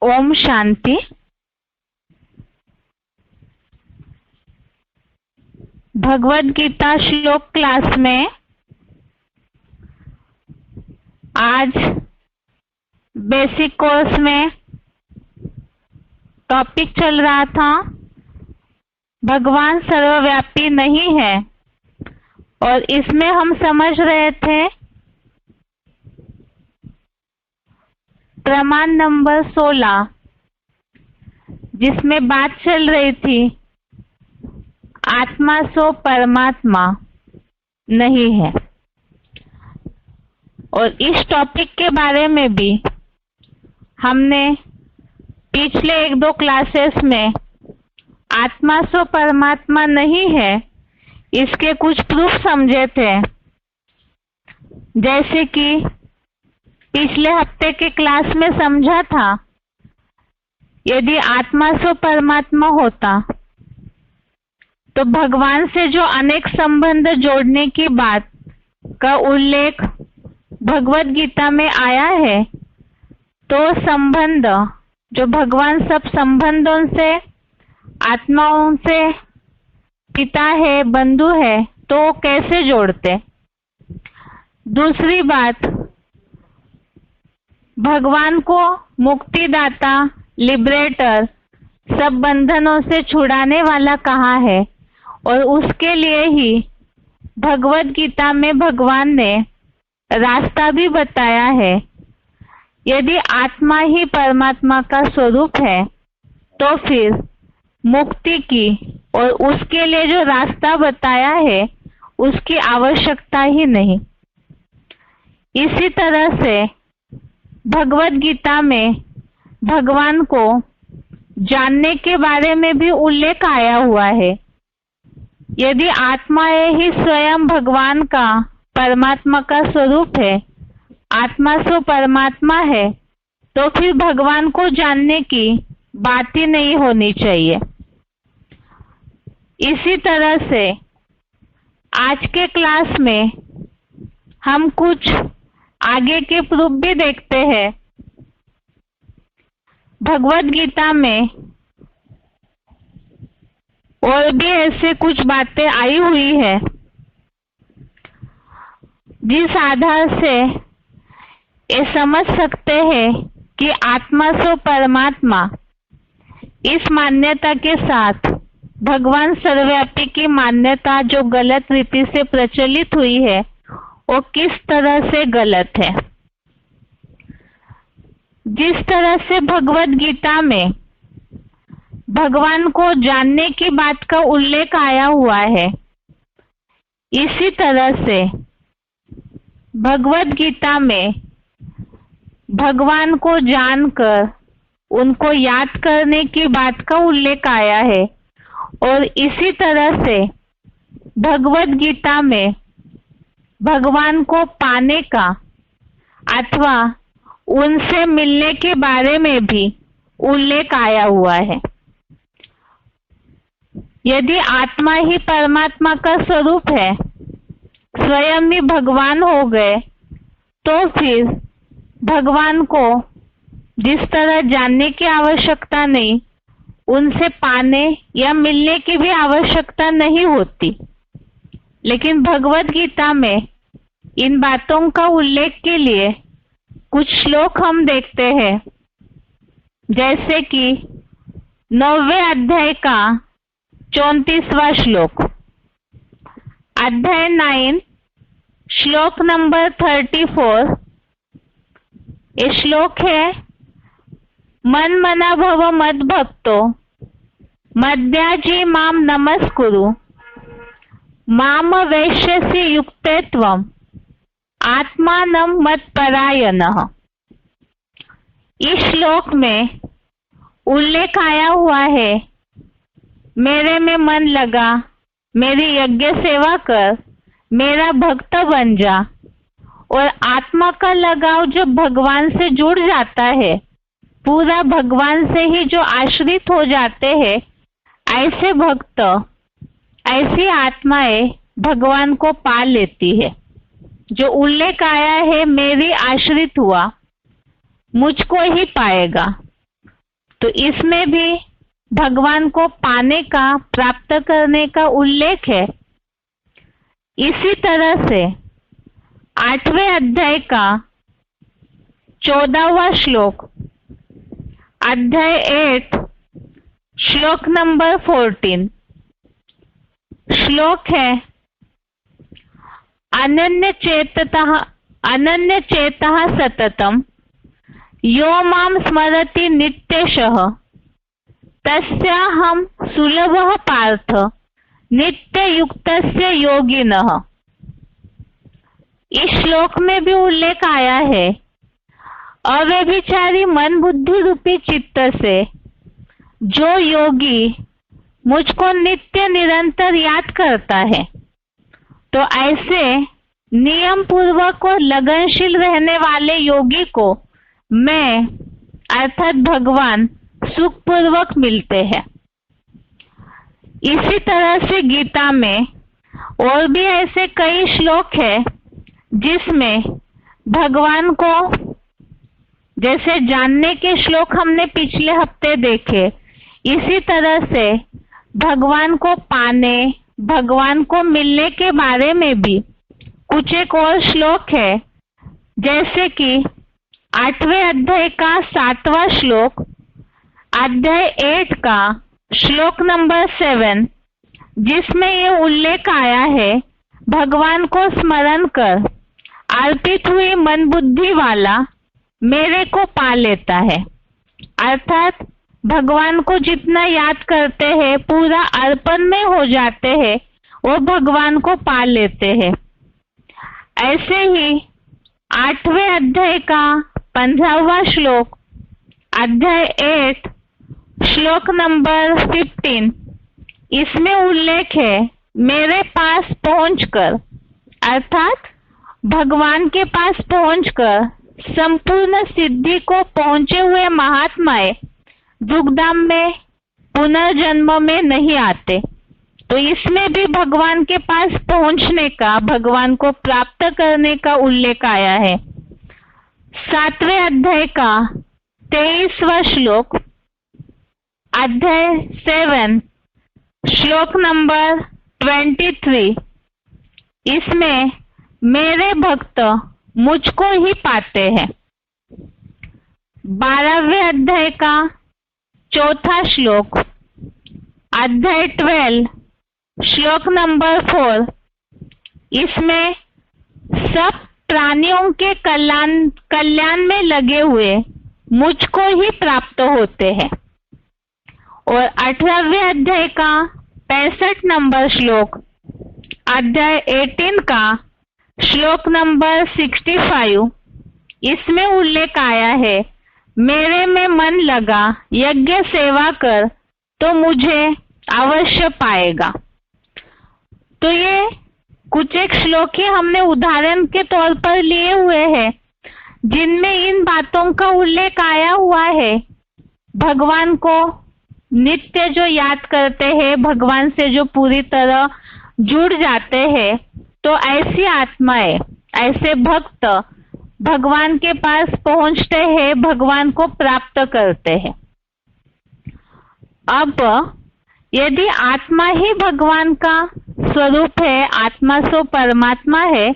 ओम शांति। भगवद गीता श्लोक क्लास में आज बेसिक कोर्स में टॉपिक चल रहा था भगवान सर्वव्यापी नहीं है, और इसमें हम समझ रहे थे प्रमाण नंबर 16 जिसमें बात चल रही थी आत्मा सो परमात्मा नहीं है। और इस टॉपिक के बारे में भी हमने पिछले 1-2 क्लासेस में आत्मा सो परमात्मा नहीं है इसके कुछ प्रूफ समझे थे। जैसे कि पिछले हफ्ते के क्लास में समझा था, यदि आत्मा सो परमात्मा होता तो भगवान से जो अनेक संबंध जोड़ने की बात का उल्लेख भगवद गीता में आया है, तो संबंध जो भगवान सब संबंधों से, आत्माओं से पिता है, बंधु है, तो कैसे जोड़ते। दूसरी बात, भगवान को मुक्तिदाता, लिबरेटर, सब बंधनों से छुड़ाने वाला कहा है, और उसके लिए ही भगवद गीता में भगवान ने रास्ता भी बताया है। यदि आत्मा ही परमात्मा का स्वरूप है तो फिर मुक्ति की और उसके लिए जो रास्ता बताया है उसकी आवश्यकता ही नहीं। इसी तरह से भगवद गीता में भगवान को जानने के बारे में भी उल्लेख आया हुआ है। यदि आत्मा ही स्वयं भगवान का, परमात्मा का स्वरूप है, आत्मा सो परमात्मा है, तो फिर भगवान को जानने की बात ही नहीं होनी चाहिए। इसी तरह से आज के क्लास में हम कुछ आगे के प्रूफ भी देखते हैं। भगवद गीता में और भी ऐसे कुछ बातें आई हुई है जिस आधार से ये समझ सकते हैं कि आत्मा सो परमात्मा इस मान्यता के साथ भगवान सर्वव्यापी की मान्यता जो गलत रीति से प्रचलित हुई है वो किस तरह से गलत है। जिस तरह से भगवद गीता में भगवान को जानने की बात का उल्लेख आया हुआ है, इसी तरह से भगवद गीता में भगवान को जानकर उनको याद करने की बात का उल्लेख आया है, और इसी तरह से भगवद गीता में भगवान को पाने का अथवा उनसे मिलने के बारे में भी उल्लेख आया हुआ है। यदि आत्मा ही परमात्मा का स्वरूप है, स्वयं ही भगवान हो गए, तो फिर भगवान को जिस तरह जानने की आवश्यकता नहीं, उनसे पाने या मिलने की भी आवश्यकता नहीं होती। लेकिन भगवद गीता में इन बातों का उल्लेख के लिए कुछ श्लोक हम देखते हैं। जैसे कि 9वें अध्याय का 34वां श्लोक, अध्याय 9 श्लोक नंबर 34। ये श्लोक है, मन मना भव मद भक्तो मद्याजी माम नमस्कुरु माम वैश्यसि युक्ते त्वम आत्मानं मत्परायणः। इस श्लोक में उल्लेख आया हुआ है, मेरे में मन लगा, मेरी यज्ञ सेवा कर, मेरा भक्त बन जा। और आत्मा का लगाव जब भगवान से जुड़ जाता है, पूरा भगवान से ही जो आश्रित हो जाते हैं, ऐसे भक्त, ऐसी आत्माएं भगवान को पा लेती है। जो उल्लेख आया है, मेरी आश्रित हुआ, मुझको ही पाएगा। तो इसमें भी भगवान को पाने का, प्राप्त करने का उल्लेख है। इसी तरह से 8वें अध्याय का 14वां श्लोक, अध्याय 8 श्लोक नंबर 14, श्लोक है अनन्य चेतः सततम यो मां स्मरति नित्यशः तस्याहं सुलभः पार्थ नित्ययुक्तस्य योगिनः। इस श्लोक में भी उल्लेख आया है, अव्यभिचारी मन बुद्धि रूपी चित्त से जो योगी मुझको नित्य निरंतर याद करता है, तो ऐसे नियम पूर्वक और लगनशील रहने वाले योगी को मैं अर्थात भगवान सुखपूर्वक मिलते हैं। इसी तरह से गीता में और भी ऐसे कई श्लोक है जिसमें भगवान को, जैसे जानने के श्लोक हमने पिछले हफ्ते देखे, इसी तरह से भगवान को पाने, भगवान को मिलने के बारे में भी कुछ एक और श्लोक है, जैसे कि 8वें अध्याय का 7वां श्लोक, अध्याय 8 का श्लोक नंबर 7, जिसमें ये उल्लेख आया है भगवान को स्मरण कर अर्पित हुई मन बुद्धि वाला मेरे को पा लेता है। अर्थात भगवान को जितना याद करते हैं, पूरा अर्पण में हो जाते हैं, वो भगवान को पा लेते हैं। ऐसे ही 8वें अध्याय का 15वां श्लोक, अध्याय 8 श्लोक नंबर 15, इसमें उल्लेख है मेरे पास पहुंचकर, अर्थात भगवान के पास पहुंचकर संपूर्ण सिद्धि को पहुंचे हुए महात्माएं दुखधाम में पुनर्जन्म में नहीं आते। तो इसमें भी भगवान के पास पहुंचने का, भगवान को प्राप्त करने का उल्लेख आया है। 7वें अध्याय का 23वां श्लोक, अध्याय 7 श्लोक नंबर 23, इसमें मेरे भक्त मुझको ही पाते हैं। 12वें अध्याय का 4था श्लोक, अध्याय 12 श्लोक नंबर 4, इसमें सब प्राणियों के कल्याण में लगे हुए मुझको ही प्राप्त होते हैं। और 18वें अध्याय का 65 नंबर श्लोक, अध्याय 18 का श्लोक नंबर 65, इसमें उल्लेख आया है मेरे में मन लगा यज्ञ सेवा कर तो मुझे अवश्य पाएगा। तो ये कुछ एक श्लोक ही हमने उदाहरण के तौर पर लिए हुए हैं, जिनमें इन बातों का उल्लेख आया हुआ है। भगवान को नित्य जो याद करते हैं, भगवान से जो पूरी तरह जुड़ जाते हैं, तो ऐसी आत्माएं, ऐसे भक्त भगवान के पास पहुंचते हैं, भगवान को प्राप्त करते हैं। अब यदि आत्मा ही भगवान का स्वरूप है, आत्मा सो परमात्मा है,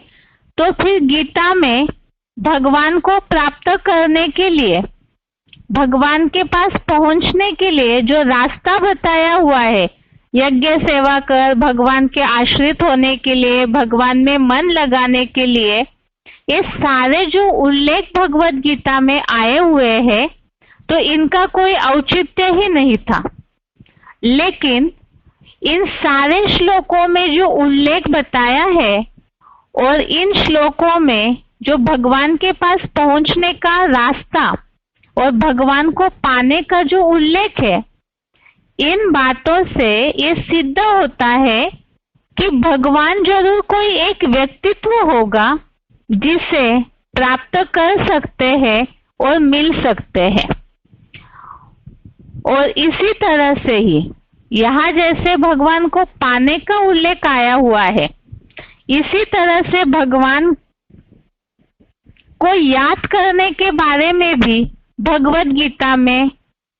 तो फिर गीता में भगवान को प्राप्त करने के लिए, भगवान के पास पहुंचने के लिए जो रास्ता बताया हुआ है, यज्ञ सेवा कर, भगवान के आश्रित होने के लिए, भगवान में मन लगाने के लिए, ये सारे जो उल्लेख भगवत गीता में आए हुए हैं, तो इनका कोई औचित्य ही नहीं था। लेकिन इन सारे श्लोकों में जो उल्लेख बताया है और इन श्लोकों में जो भगवान के पास पहुंचने का रास्ता और भगवान को पाने का जो उल्लेख है, इन बातों से ये सिद्ध होता है कि भगवान जरूर कोई एक व्यक्तित्व होगा जिसे प्राप्त कर सकते हैं और मिल सकते हैं। और इसी तरह से ही यहाँ जैसे भगवान को पाने का उल्लेख आया हुआ है, इसी तरह से भगवान को याद करने के बारे में भी भगवत गीता में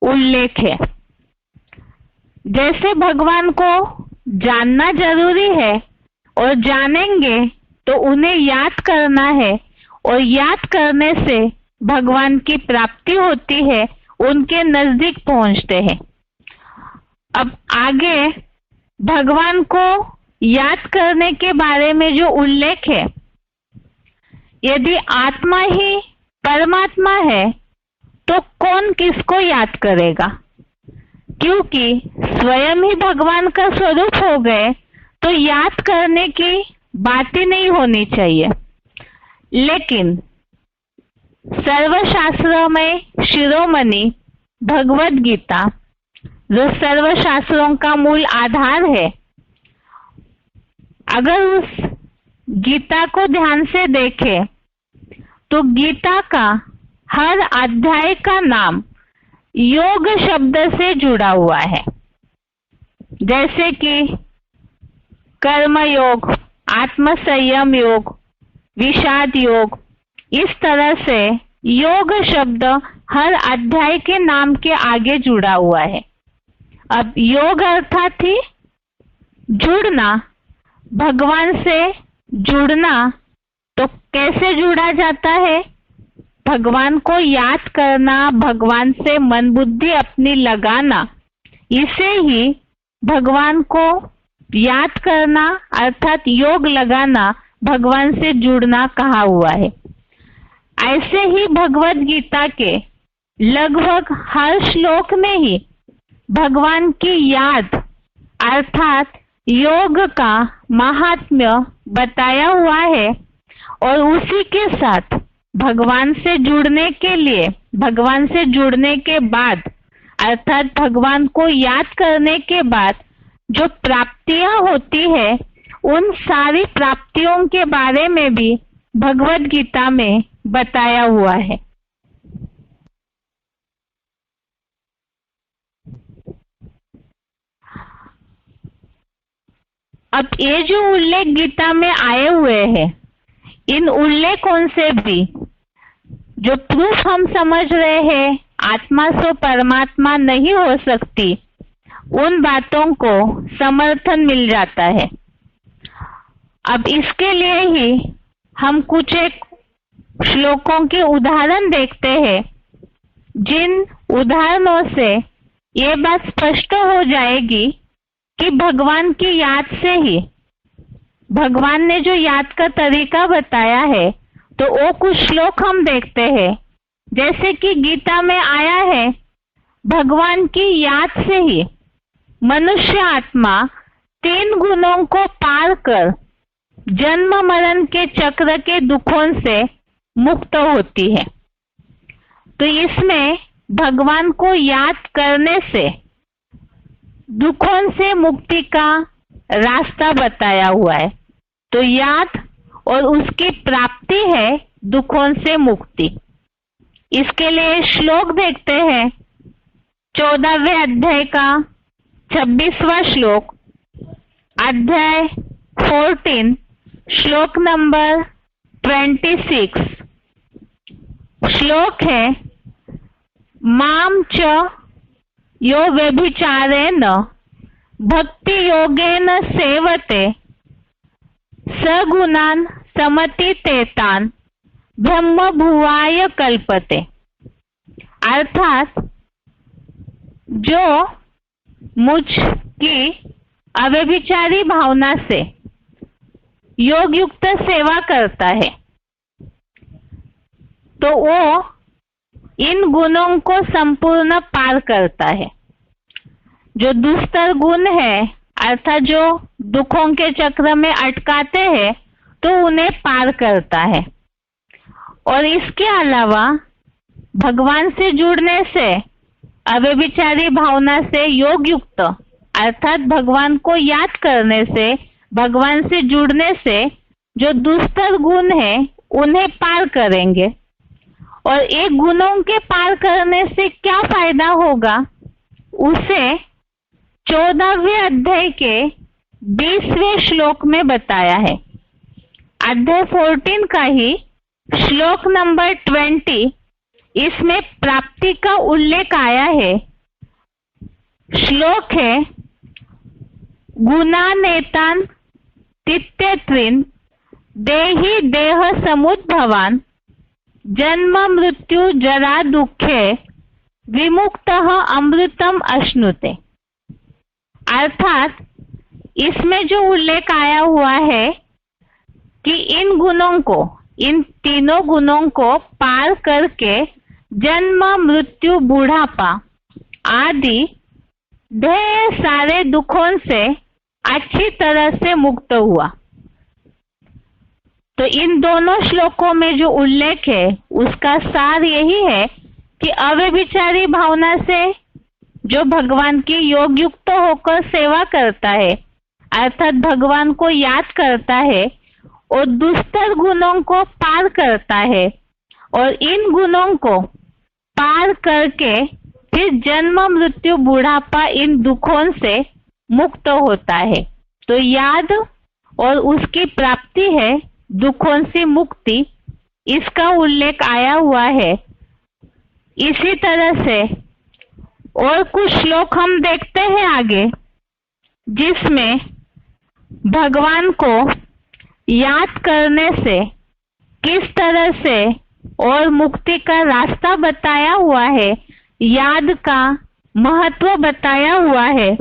उल्लेख है। जैसे भगवान को जानना जरूरी है और जानेंगे तो उन्हें याद करना है और याद करने से भगवान की प्राप्ति होती है, उनके नजदीक पहुंचते हैं। अब आगे भगवान को याद करने के बारे में जो उल्लेख है, यदि आत्मा ही परमात्मा है तो कौन किसको याद करेगा? क्योंकि स्वयं ही भगवान का स्वरूप हो गए तो याद करने की बात ही नहीं होनी चाहिए। लेकिन सर्वशास्त्रों में शिरोमणि भगवद गीता, जो सर्वशास्त्रों का मूल आधार है, अगर उस गीता को ध्यान से देखें तो गीता का हर अध्याय का नाम योग शब्द से जुड़ा हुआ है। जैसे कि कर्म योग, आत्म संयम योग, विषाद योग, इस तरह से योग शब्द हर अध्याय के नाम के आगे जुड़ा हुआ है। अब योग अर्थात ही जुड़ना, भगवान से जुड़ना। तो कैसे जुड़ा जाता है? भगवान को याद करना, भगवान से मन बुद्धि अपनी लगाना, इसे ही भगवान को याद करना अर्थात योग लगाना, भगवान से जुड़ना कहा हुआ है। ऐसे ही भगवद गीता के लगभग हर श्लोक में ही भगवान की याद अर्थात योग का महात्म्य बताया हुआ है और उसी के साथ भगवान से जुड़ने के लिए, भगवान से जुड़ने के बाद अर्थात भगवान को याद करने के बाद जो प्राप्तियां होती है, उन सारी प्राप्तियों के बारे में भी भगवद गीता में बताया हुआ है। अब ये जो उल्लेख गीता में आए हुए हैं, इन उल्लेखों से भी जो प्रूफ हम समझ रहे हैं आत्मा से परमात्मा नहीं हो सकती, उन बातों को समर्थन मिल जाता है। अब इसके लिए ही हम कुछ एक श्लोकों के उदाहरण देखते हैं, जिन उदाहरणों से ये बात स्पष्ट हो जाएगी कि भगवान की याद से ही, भगवान ने जो याद का तरीका बताया है, तो वो कुछ श्लोक हम देखते हैं। जैसे कि गीता में आया है, भगवान की याद से ही मनुष्य आत्मा 3 गुणों को पार कर जन्म मरण के चक्र के दुखों से मुक्त होती है। तो इसमें भगवान को याद करने से दुखों से मुक्ति का रास्ता बताया हुआ है। तो याद और उसकी प्राप्ति है दुखों से मुक्ति। इसके लिए श्लोक देखते हैं। 14वें अध्याय का 26वां श्लोक, अध्याय 14, श्लोक नंबर 26। श्लोक है, माम च यो व्यभिचारेण भक्ति योगेन सेवते सगुणान समतितेतान ब्रह्म भुवाय कल्पते। अर्थात जो मुझ की अव्यभिचारी भावना से योग युक्त सेवा करता है, तो वो इन गुणों को संपूर्ण पार करता है। जो दुस्तर गुण है अर्थात जो दुखों के चक्र में अटकाते हैं, तो उन्हें पार करता है। और इसके अलावा भगवान से जुड़ने से, अव्यभिचारी भावना से योग युक्त अर्थात भगवान को याद करने से, भगवान से जुड़ने से जो दुस्तर गुण है उन्हें पार करेंगे। और एक गुणों के पार करने से क्या फायदा होगा, उसे 14वें अध्याय के 20वें श्लोक में बताया है। अध्याय 14 का ही श्लोक नंबर 20 इसमें प्राप्ति का उल्लेख आया है। श्लोक है, गुणानेतान तित्यत्रिन देहि देह समुद्भवान जन्म मृत्यु जरा दुखे विमुक्तः अमृतम अश्नुते। अर्थात इसमें जो उल्लेख आया हुआ है कि इन गुणों को, इन तीनों गुणों को पार करके जन्म मृत्यु बुढ़ापा आदि ढेर सारे दुखों से अच्छी तरह से मुक्त हुआ। तो इन दोनों श्लोकों में जो उल्लेख है उसका सार यही है कि अव्यभिचारी भावना से जो भगवान की योग युक्त होकर सेवा करता है, अर्थात भगवान को याद करता है और दुस्तर गुणों को पार करता है और इन गुणों को पार करके फिर जन्म मृत्यु बुढ़ापा इन दुखों से मुक्त होता है। तो याद और उसकी प्राप्ति है दुखों से मुक्ति, इसका उल्लेख आया हुआ है। इसी तरह से और कुछ श्लोक हम देखते हैं आगे, जिसमें भगवान को याद करने से किस तरह से और मुक्ति का रास्ता बताया हुआ है, याद का महत्व बताया हुआ है।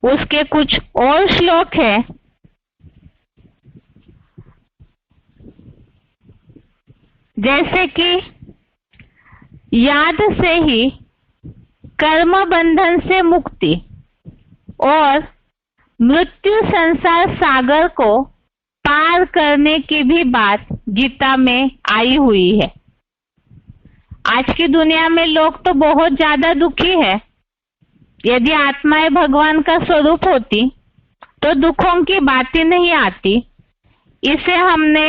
उसके कुछ और श्लोक है, जैसे कि याद से ही कर्म बंधन से मुक्ति और मृत्यु संसार सागर को पार करने की भी बात गीता में आई हुई है। आज की दुनिया में लोग तो बहुत ज्यादा दुखी है। यदि आत्माएं भगवान का स्वरूप होती तो दुखों की बात ही नहीं आती। इसे हमने,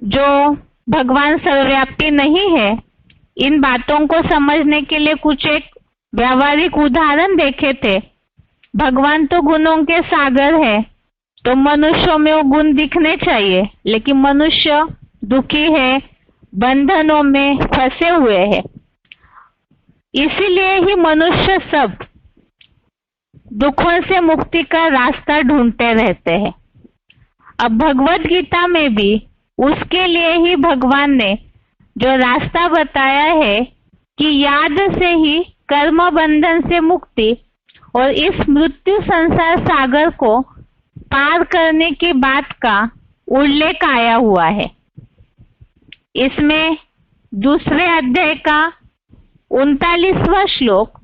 जो भगवान सर्वव्यापी नहीं है, इन बातों को समझने के लिए कुछ एक व्यावहारिक उदाहरण देखे थे। भगवान तो गुणों के सागर है, तो मनुष्यों में वो गुण दिखने चाहिए, लेकिन मनुष्य दुखी है, बंधनों में फंसे हुए हैं। इसीलिए ही मनुष्य सब दुखों से मुक्ति का रास्ता ढूंढते रहते हैं। अब भगवत गीता में भी उसके लिए ही भगवान ने जो रास्ता बताया है कि याद से ही कर्म बंधन से मुक्ति और इस मृत्यु संसार सागर को पार करने की बात का उल्लेख आया हुआ है। इसमें दूसरे अध्याय का 39वां श्लोक,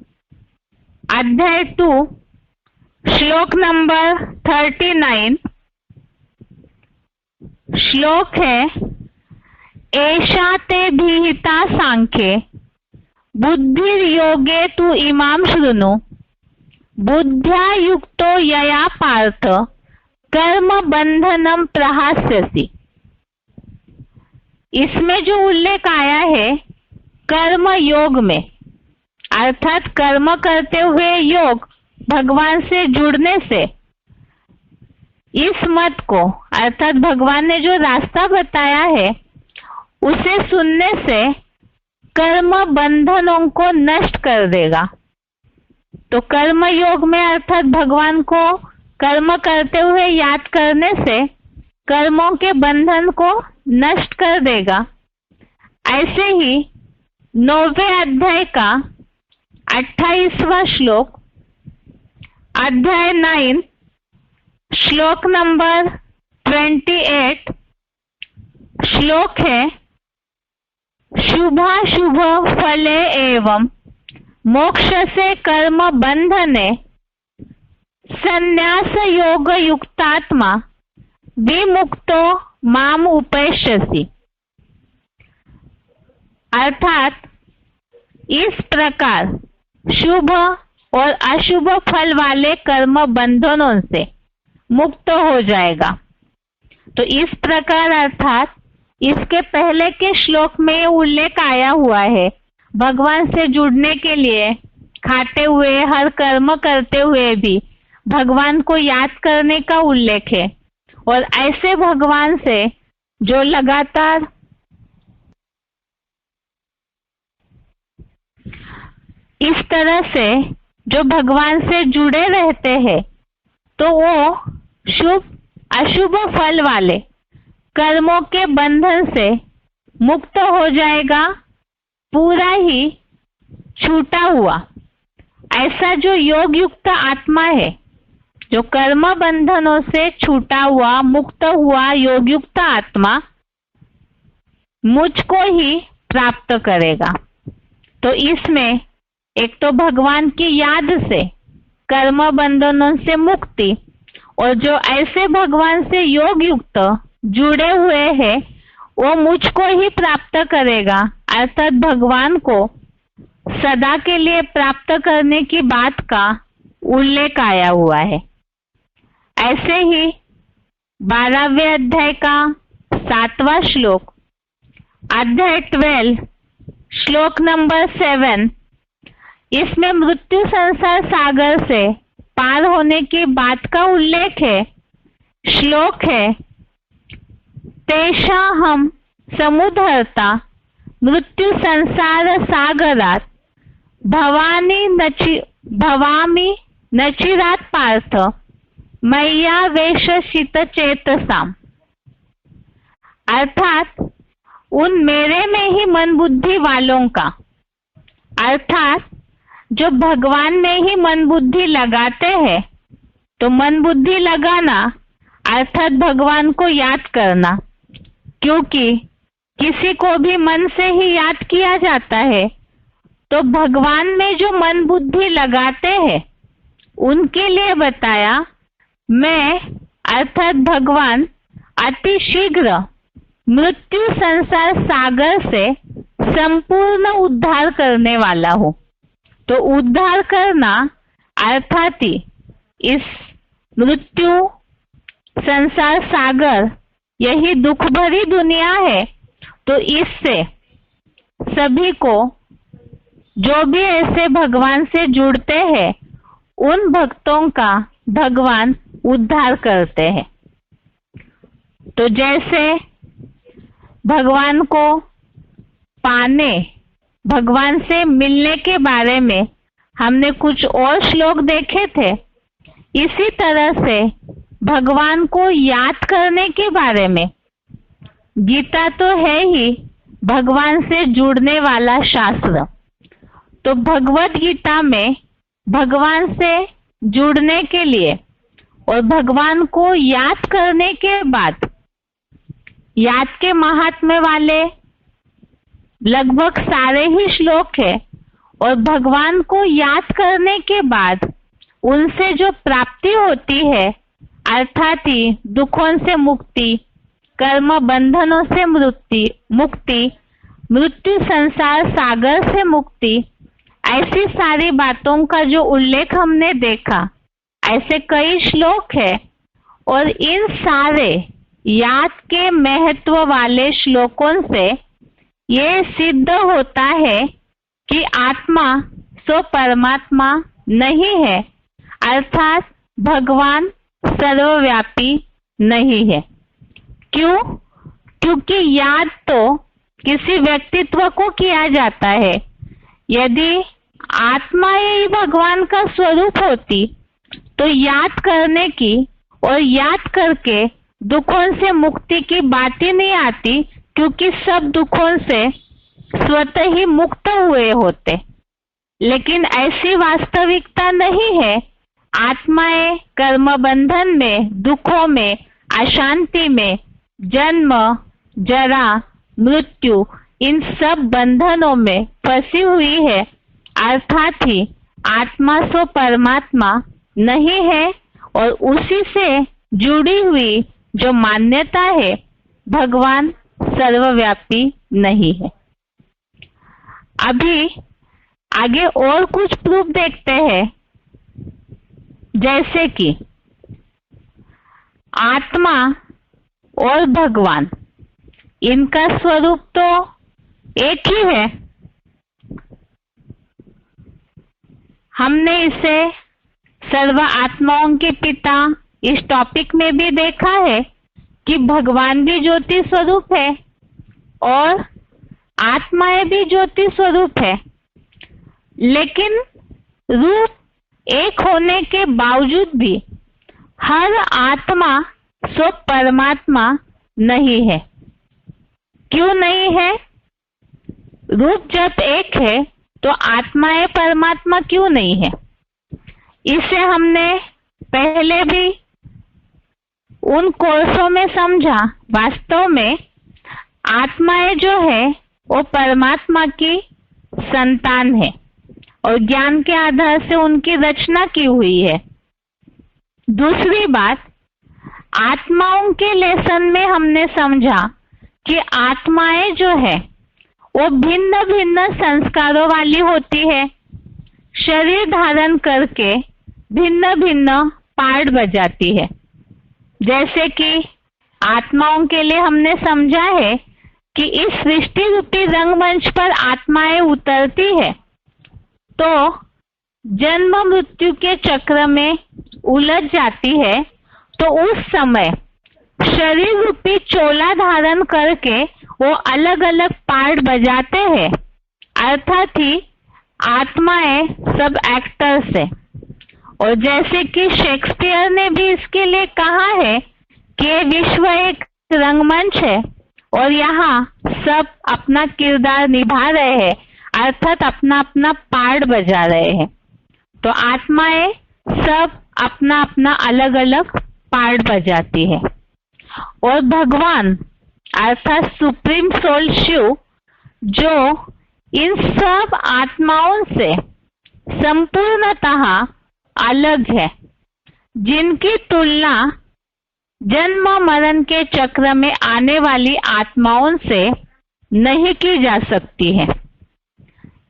अध्याय 2 श्लोक नंबर 39 श्लोक है, एषा ते भीहिता सांख्ये बुद्धिर्योगे तु इमाम शृणु बुद्ध्या युक्तो यया पार्थ कर्म बंधनम प्रहास्यसि। इसमें जो उल्लेख आया है कर्म योग में, अर्थात कर्म करते हुए योग भगवान से जुड़ने से, इस मत को अर्थात भगवान ने जो रास्ता बताया है उसे सुनने से कर्म बंधनों को नष्ट कर देगा। तो कर्म योग में अर्थात भगवान को कर्म करते हुए याद करने से कर्मों के बंधन को नष्ट कर देगा। ऐसे ही 9वें अध्याय का 28वां श्लोक, अध्याय 9 श्लोक नंबर 28 श्लोक है, शुभाशुभ फले एवं मोक्ष से कर्म बंधने संन्यास योग युक्तात्मा विमुक्तो माम उपैष्यसि। अर्थात इस प्रकार शुभ और अशुभ फल वाले कर्म बंधनों से मुक्त हो जाएगा। तो इस प्रकार अर्थात इसके पहले के श्लोक में उल्लेख आया हुआ है, भगवान से जुड़ने के लिए खाते हुए हर कर्म करते हुए भी भगवान को याद करने का उल्लेख है। और ऐसे भगवान से जो लगातार इस तरह से जो भगवान से जुड़े रहते हैं तो वो शुभ अशुभ फल वाले कर्मों के बंधन से मुक्त हो जाएगा, पूरा ही छूटा हुआ। ऐसा जो योग युक्त आत्मा है, जो कर्म बंधनों से छूटा हुआ मुक्त हुआ योग युक्त आत्मा मुझको ही प्राप्त करेगा। तो इसमें एक तो भगवान की याद से कर्म बंधनों से मुक्ति, और जो ऐसे भगवान से योग युक्त जुड़े हुए हैं वो मुझको ही प्राप्त करेगा, अर्थात भगवान को सदा के लिए प्राप्त करने की बात का उल्लेख आया हुआ है। ऐसे ही 12वें अध्याय का 7वां श्लोक, अध्याय 12 श्लोक नंबर 7, इसमें मृत्यु संसार सागर से पार होने की बात का उल्लेख है। श्लोक है, तेषाहं समुद्धर्ता मृत्यु संसार सागरात भवामि नचिरात पार्थ मय्यावेशित चेतसाम। अर्थात उन मेरे में ही मन बुद्धि वालों का, अर्थात जो भगवान में ही मन बुद्धि लगाते हैं। तो मन बुद्धि लगाना अर्थात भगवान को याद करना, क्योंकि किसी को भी मन से ही याद किया जाता है। तो भगवान में जो मन बुद्धि लगाते हैं उनके लिए बताया, मैं अर्थात भगवान अति शीघ्र मृत्यु संसार सागर से संपूर्ण उद्धार करने वाला हूँ। तो उद्धार करना अर्थात ही इस मृत्यु संसार सागर, यही दुख भरी दुनिया है। तो इससे सभी को, जो भी ऐसे भगवान से जुड़ते हैं, उन भक्तों का भगवान उद्धार करते हैं। तो जैसे भगवान को पाने, भगवान से मिलने के बारे में हमने कुछ और श्लोक देखे थे, इसी तरह से भगवान को याद करने के बारे में गीता तो है ही भगवान से जुड़ने वाला शास्त्र। तो भगवत गीता में भगवान से जुड़ने के लिए और भगवान को याद करने के बाद, याद के महात्म्य वाले लगभग सारे ही श्लोक है, और भगवान को याद करने के बाद उनसे जो प्राप्ति होती है, अर्थात ही दुखों से मुक्ति, कर्म बंधनों से मुक्ति, मृत्यु संसार सागर से मुक्ति, ऐसी सारी बातों का जो उल्लेख हमने देखा, ऐसे कई श्लोक है। और इन सारे याद के महत्व वाले श्लोकों से ये सिद्ध होता है कि आत्मा सो परमात्मा नहीं है, अर्थात भगवान सर्वव्यापी नहीं है। क्यों? क्योंकि याद तो किसी व्यक्तित्व को किया जाता है। यदि आत्मा ही भगवान का स्वरूप होती तो याद करने की और याद करके दुखों से मुक्ति की बात ही नहीं आती, क्योंकि सब दुखों से स्वतः ही मुक्त हुए होते। लेकिन ऐसी वास्तविकता नहीं है। आत्माएं कर्म बंधन में, दुखों में, अशांति में, जन्म, जरा, मृत्यु, इन सब बंधनों में फंसी हुई है, अर्थात ही आत्मा सो परमात्मा नहीं है। और उसी से जुड़ी हुई जो मान्यता है, भगवान सर्वव्यापी नहीं है। अभी आगे और कुछ प्रूफ देखते हैं, जैसे कि आत्मा और भगवान, इनका स्वरूप तो एक ही है। हमने इसे सर्व आत्माओं के पिता इस टॉपिक में भी देखा है कि भगवान भी ज्योति स्वरूप है और आत्माएं भी ज्योति स्वरूप है। लेकिन रूप एक होने के बावजूद भी हर आत्मा सो परमात्मा नहीं है। क्यों नहीं है? रूप जब एक है तो आत्मा परमात्मा क्यों नहीं है? इसे हमने पहले भी उन कोर्सों में समझा। वास्तव में आत्माएं जो है वो परमात्मा की संतान है और ज्ञान के आधार से उनकी रचना की हुई है। दूसरी बात, आत्माओं के लेसन में हमने समझा कि आत्माएं जो है वो भिन्न भिन्न संस्कारों वाली होती है। शरीर धारण करके भिन्न भिन्न पार्ट बजाती है। जैसे कि आत्माओं के लिए हमने समझा है कि इस सृष्टि रूपी रंगमंच पर आत्माएं उतरती है तो जन्म मृत्यु के चक्र में उलझ जाती है, तो उस समय शरीर रूपी चोला धारण करके वो अलग अलग पार्ट बजाते हैं। अर्थात ही आत्माएं सब एक्टर्स है। और जैसे कि शेक्सपियर ने भी इसके लिए कहा है कि विश्व एक रंगमंच है और यहाँ सब अपना किरदार निभा रहे हैं, अर्थात अपना अपना पार्ट बजा रहे हैं। तो आत्माएं सब अपना अपना अलग अलग पार्ट बजाती है। और भगवान अर्थात सुप्रीम सोल शिव जो इन सब आत्माओं से संपूर्णतः अलग है, जिनकी तुलना जन्म मरण के चक्र में आने वाली आत्माओं से नहीं की जा सकती है।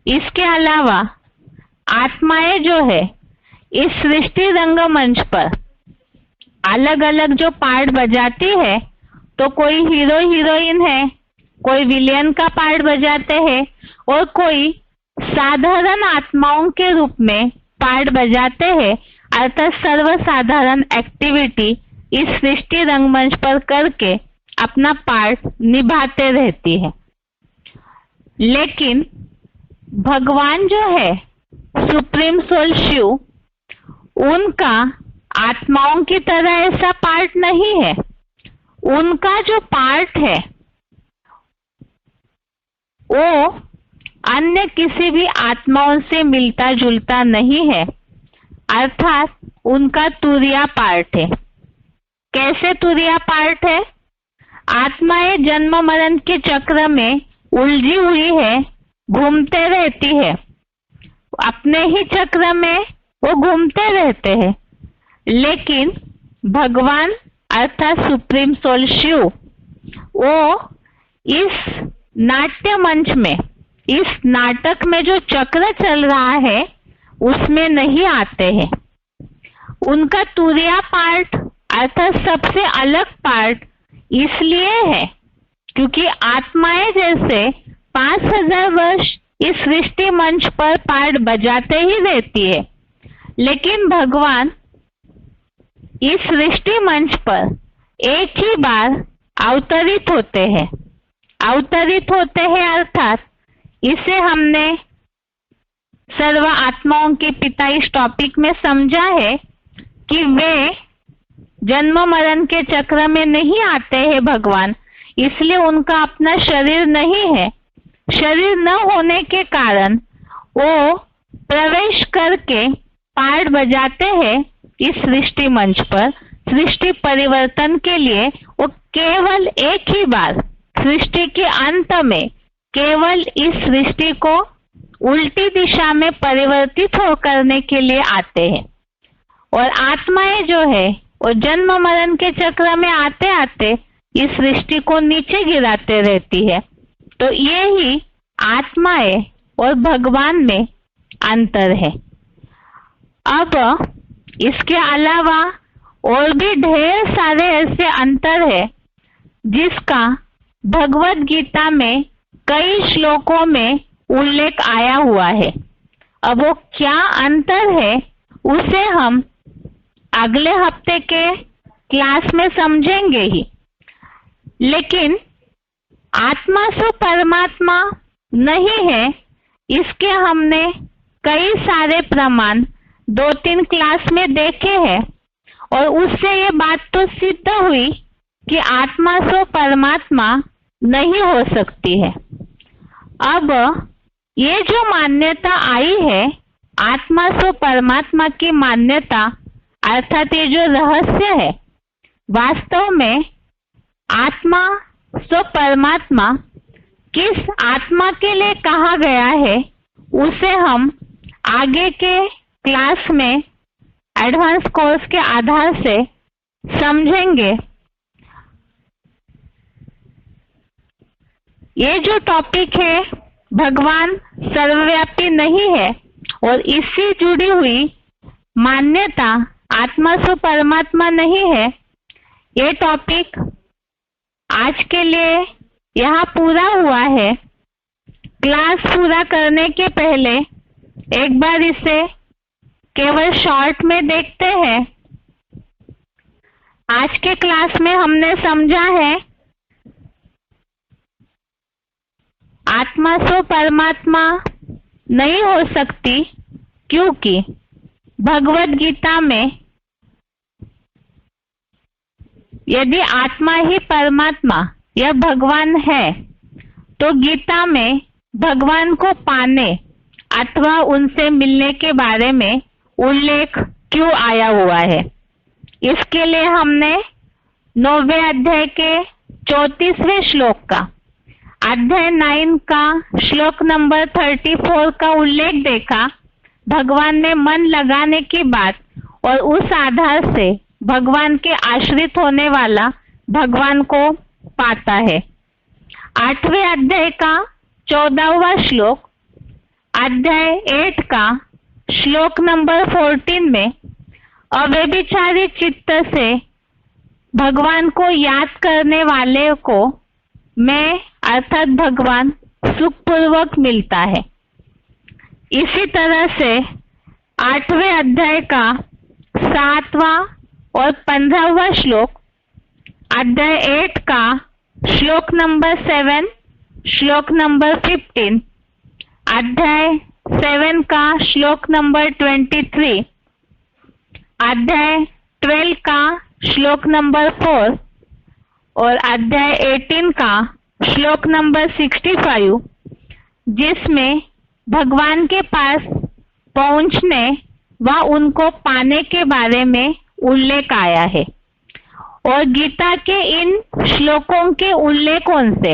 इसके अलावा आत्माएं जो है इस सृष्टि रंगमंच पर अलग अलग जो पार्ट बजाती है, तो कोई हीरो हीरोइन है, कोई विलेन का पार्ट बजाते हैं और कोई साधारण आत्माओं के रूप में पार्ट बजाते हैं। अर्थात सर्वसाधारण एक्टिविटी इस सृष्टि रंगमंच पर करके अपना पार्ट निभाते रहती है। लेकिन भगवान जो है सुप्रीम सोल शिव, उनका आत्माओं की तरह ऐसा पार्ट नहीं है। उनका जो पार्ट है वो अन्य किसी भी आत्माओं से मिलता जुलता नहीं है। अर्थात उनका तुरिया पार्ट है। कैसे तुरिया पार्ट है? आत्माएं जन्म मरण के चक्र में उलझी हुई है, घूमते रहती है, अपने ही चक्र में वो घूमते रहते हैं। लेकिन भगवान अर्थात सुप्रीम सोल शिव वो इस नाट्य मंच में, इस नाटक में जो चक्र चल रहा है उसमें नहीं आते हैं। उनका तुरिया पार्ट अर्थात सबसे अलग पार्ट इसलिए है क्योंकि आत्माएं जैसे 5000 वर्ष इस सृष्टि मंच पर पार्ट बजाते ही रहती है, लेकिन भगवान इस सृष्टि मंच पर एक ही बार अवतरित होते हैं। अवतरित होते हैं अर्थात इसे हमने सर्व आत्माओं के पिता इस टॉपिक में समझा है कि वे जन्म मरण के चक्र में नहीं आते हैं भगवान, इसलिए उनका अपना शरीर नहीं है। शरीर न होने के कारण वो प्रवेश करके पार्ट बजाते हैं इस सृष्टि मंच पर। सृष्टि परिवर्तन के लिए वो केवल एक ही बार सृष्टि के अंत में केवल इस सृष्टि को उल्टी दिशा में परिवर्तित हो करने के लिए आते हैं। और आत्माएं जो है वो जन्म मरण के चक्र में आते आते इस सृष्टि को नीचे गिराते रहती है। तो ये ही आत्माएं और भगवान में अंतर है। अब इसके अलावा और भी ढेर सारे ऐसे अंतर है जिसका भगवत गीता में कई श्लोकों में उल्लेख आया हुआ है। अब वो क्या अंतर है उसे हम अगले हफ्ते के क्लास में समझेंगे ही। लेकिन आत्मा से परमात्मा नहीं है, इसके हमने कई सारे प्रमाण 2-3 क्लास में देखे हैं और उससे ये बात तो सिद्ध हुई कि आत्मा सो परमात्मा नहीं हो सकती है। अब ये जो मान्यता आई है आत्मा सो परमात्मा की मान्यता, अर्थात ये जो रहस्य है, वास्तव में आत्मा सो परमात्मा किस आत्मा के लिए कहा गया है उसे हम आगे के क्लास में एडवांस कोर्स के आधार से समझेंगे। ये जो टॉपिक है भगवान सर्वव्यापी नहीं है और इससे जुड़ी हुई मान्यता आत्मा सो परमात्मा नहीं है, ये टॉपिक आज के लिए यहाँ पूरा हुआ है। क्लास पूरा करने के पहले एक बार इसे केवल शॉर्ट में देखते हैं। आज के क्लास में हमने समझा है आत्मा सो परमात्मा नहीं हो सकती क्योंकि भगवद गीता में यदि आत्मा ही परमात्मा या भगवान है तो गीता में भगवान को पाने अथवा उनसे मिलने के बारे में उल्लेख क्यों आया हुआ है। इसके लिए हमने 9वें अध्याय के 34वें श्लोक का, अध्याय 9 का श्लोक नंबर 34 का उल्लेख देखा। भगवान में मन लगाने की बात और उस आधार से भगवान के आश्रित होने वाला भगवान को पाता है। 8वें अध्याय का 14वां श्लोक, अध्याय 8 का श्लोक नंबर 14 में अव्यभिचारी चित्त से भगवान को याद करने वाले को मैं अर्थात भगवान सुखपूर्वक मिलता है। इसी तरह से 8वें अध्याय का 7वां और 15वां श्लोक, अध्याय 8 का श्लोक नंबर 7, श्लोक नंबर 15, अध्याय 7 का श्लोक नंबर 23, अध्याय 12 का श्लोक नंबर 4 और अध्याय 18 का श्लोक नंबर 65, जिसमें भगवान के पास पहुंचने व उनको पाने के बारे में उल्लेख आया है। और गीता के इन श्लोकों के उल्लेखों से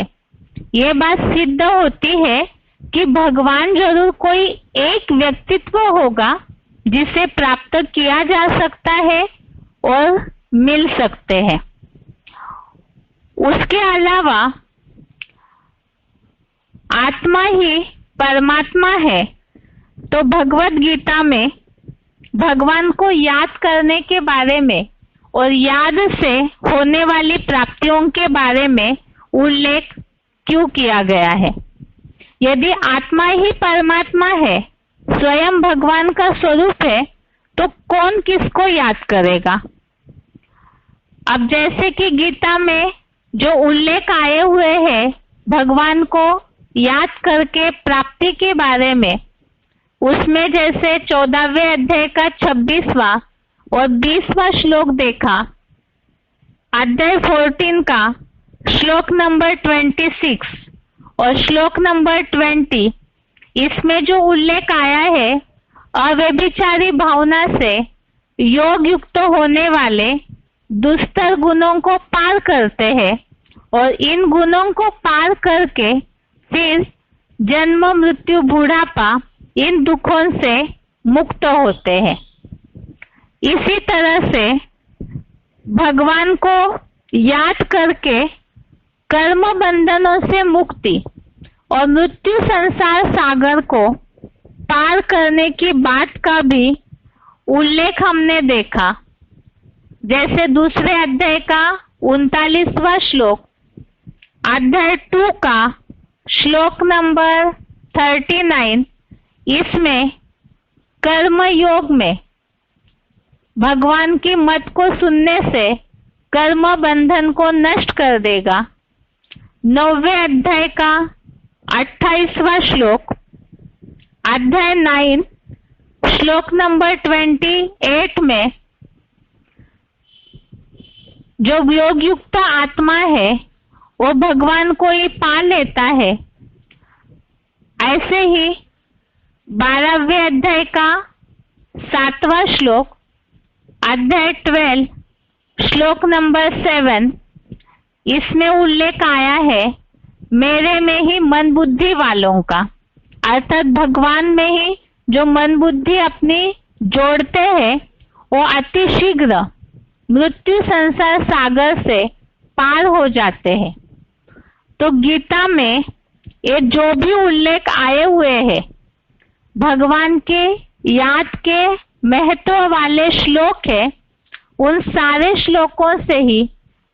ये बात सिद्ध होती है कि भगवान जरूर कोई एक व्यक्तित्व होगा जिसे प्राप्त किया जा सकता है और मिल सकते हैं। उसके अलावा आत्मा ही परमात्मा है तो भगवद गीता में भगवान को याद करने के बारे में और याद से होने वाली प्राप्तियों के बारे में उल्लेख क्यों किया गया है। यदि आत्मा ही परमात्मा है, स्वयं भगवान का स्वरूप है, तो कौन किसको याद करेगा। अब जैसे कि गीता में जो उल्लेख आए हुए हैं भगवान को याद करके प्राप्ति के बारे में, उसमें जैसे 14वें अध्याय का 26वां और 20वां श्लोक देखा, अध्याय 14 का श्लोक नंबर 26 और श्लोक नंबर 20, इसमें जो उल्लेख आया है अव्यभिचारी भावना से योग युक्त होने वाले दुस्तर गुणों को पार करते हैं और इन गुणों को पार करके फिर जन्म मृत्यु बुढ़ापा इन दुखों से मुक्त होते हैं। इसी तरह से भगवान को याद करके कर्म बंधनों से मुक्ति और मृत्यु संसार सागर को पार करने की बात का भी उल्लेख हमने देखा। जैसे दूसरे अध्याय का 39वां श्लोक, अध्याय 2 का श्लोक नंबर 39, इसमें कर्म योग में भगवान की मत को सुनने से कर्म बंधन को नष्ट कर देगा। 9वें अध्याय का 28वां श्लोक, अध्याय 9 श्लोक नंबर 28 में जो योग युक्त आत्मा है वो भगवान को ही पा लेता है। ऐसे ही 12वें अध्याय का 7वां श्लोक, अध्याय 12 श्लोक नंबर 7, इसमें उल्लेख आया है मेरे में ही मन बुद्धि वालों का, अर्थात भगवान में ही जो मन बुद्धि अपनी जोड़ते हैं वो अति शीघ्र मृत्यु संसार सागर से पार हो जाते हैं। तो गीता में ये जो भी उल्लेख आए हुए हैं भगवान के याद के महत्व वाले श्लोक है, उन सारे श्लोकों से ही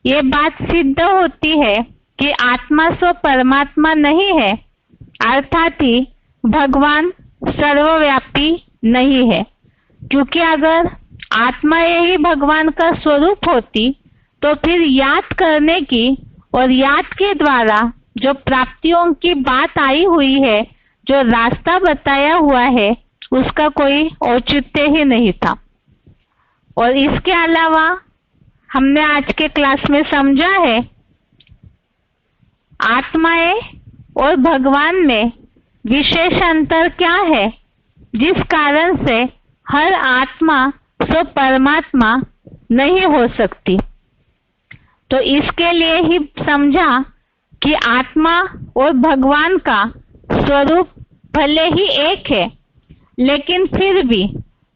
ये बात सिद्ध होती है कि आत्मा सो परमात्मा नहीं है, अर्थात ही भगवान सर्वव्यापी नहीं है। क्योंकि अगर आत्मा यही भगवान का स्वरूप होती तो फिर याद करने की और याद के द्वारा जो प्राप्तियों की बात आई हुई है, जो रास्ता बताया हुआ है, उसका कोई औचित्य ही नहीं था। और इसके अलावा हमने आज के क्लास में समझा है आत्माएं और भगवान में विशेष अंतर क्या है, जिस कारण से हर आत्मा सो परमात्मा नहीं हो सकती। तो इसके लिए ही समझा कि आत्मा और भगवान का स्वरूप भले ही एक है, लेकिन फिर भी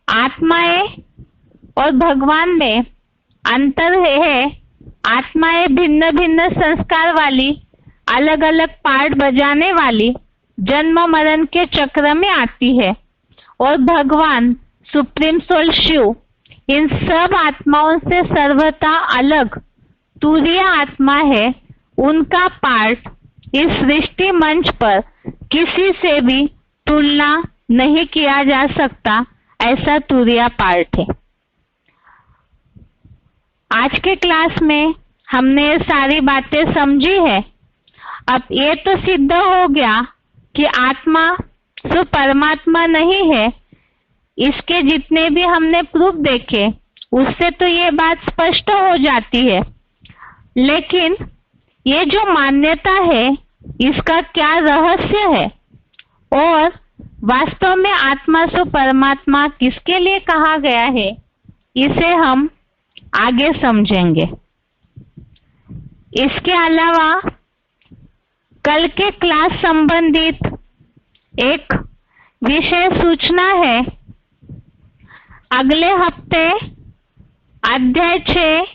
आत्माएं और भगवान में अंतर है। आत्माएं भिन्न भिन्न संस्कार वाली, अलग अलग पार्ट बजाने वाली, जन्म मरण के चक्र में आती है, और भगवान सुप्रीम सोल शिव इन सब आत्माओं से सर्वथा अलग तुरीय आत्मा है। उनका पार्ट इस सृष्टि मंच पर किसी से भी तुलना नहीं किया जा सकता, ऐसा तुरीय पार्ट है। आज के क्लास में हमने ये सारी बातें समझी है। अब ये तो सिद्ध हो गया कि आत्मा सो परमात्मा नहीं है। इसके जितने भी हमने प्रूफ देखे उससे तो ये बात स्पष्ट हो जाती है। लेकिन ये जो मान्यता है इसका क्या रहस्य है और वास्तव में आत्मा सो परमात्मा किसके लिए कहा गया है, इसे हम आगे समझेंगे। इसके अलावा कल के क्लास संबंधित एक विशेष सूचना है। अगले हफ्ते अध्याय 6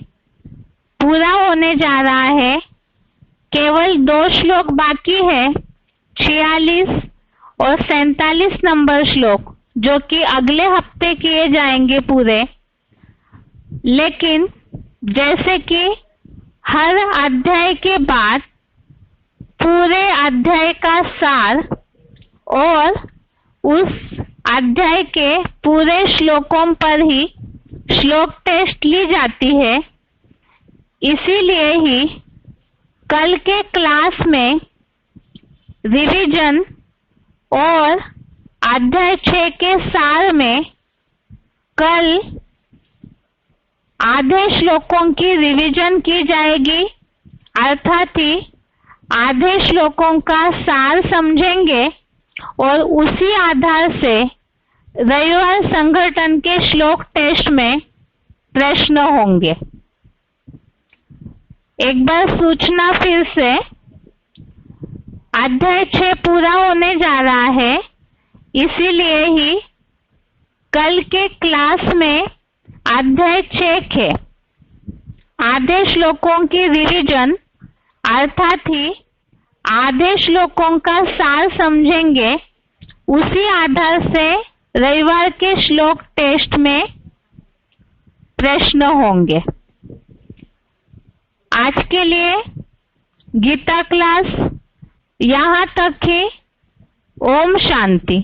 पूरा होने जा रहा है। केवल 2 श्लोक बाकी है, 46 और 47 नंबर श्लोक, जो कि अगले हफ्ते किए जाएंगे पूरे। लेकिन जैसे कि हर अध्याय के बाद पूरे अध्याय का सार और उस अध्याय के पूरे श्लोकों पर ही श्लोक टेस्ट ली जाती है, इसीलिए ही कल के क्लास में रिवीजन और अध्याय 6 के सार में कल आधे श्लोकों की रिवीजन की जाएगी, अर्थात ही आधे श्लोकों का सार समझेंगे और उसी आधार से रविवार संगठन के श्लोक टेस्ट में प्रश्न होंगे। एक बार सूचना फिर से, अध्याय 6 पूरा होने जा रहा है, इसीलिए ही कल के क्लास में अध्याय 6 के आधे श्लोकों की रिवीजन, अर्थात ही आधे श्लोकों का सार समझेंगे। उसी आधार से रविवार के श्लोक टेस्ट में प्रश्न होंगे। आज के लिए गीता क्लास यहाँ तक ही। ओम शांति।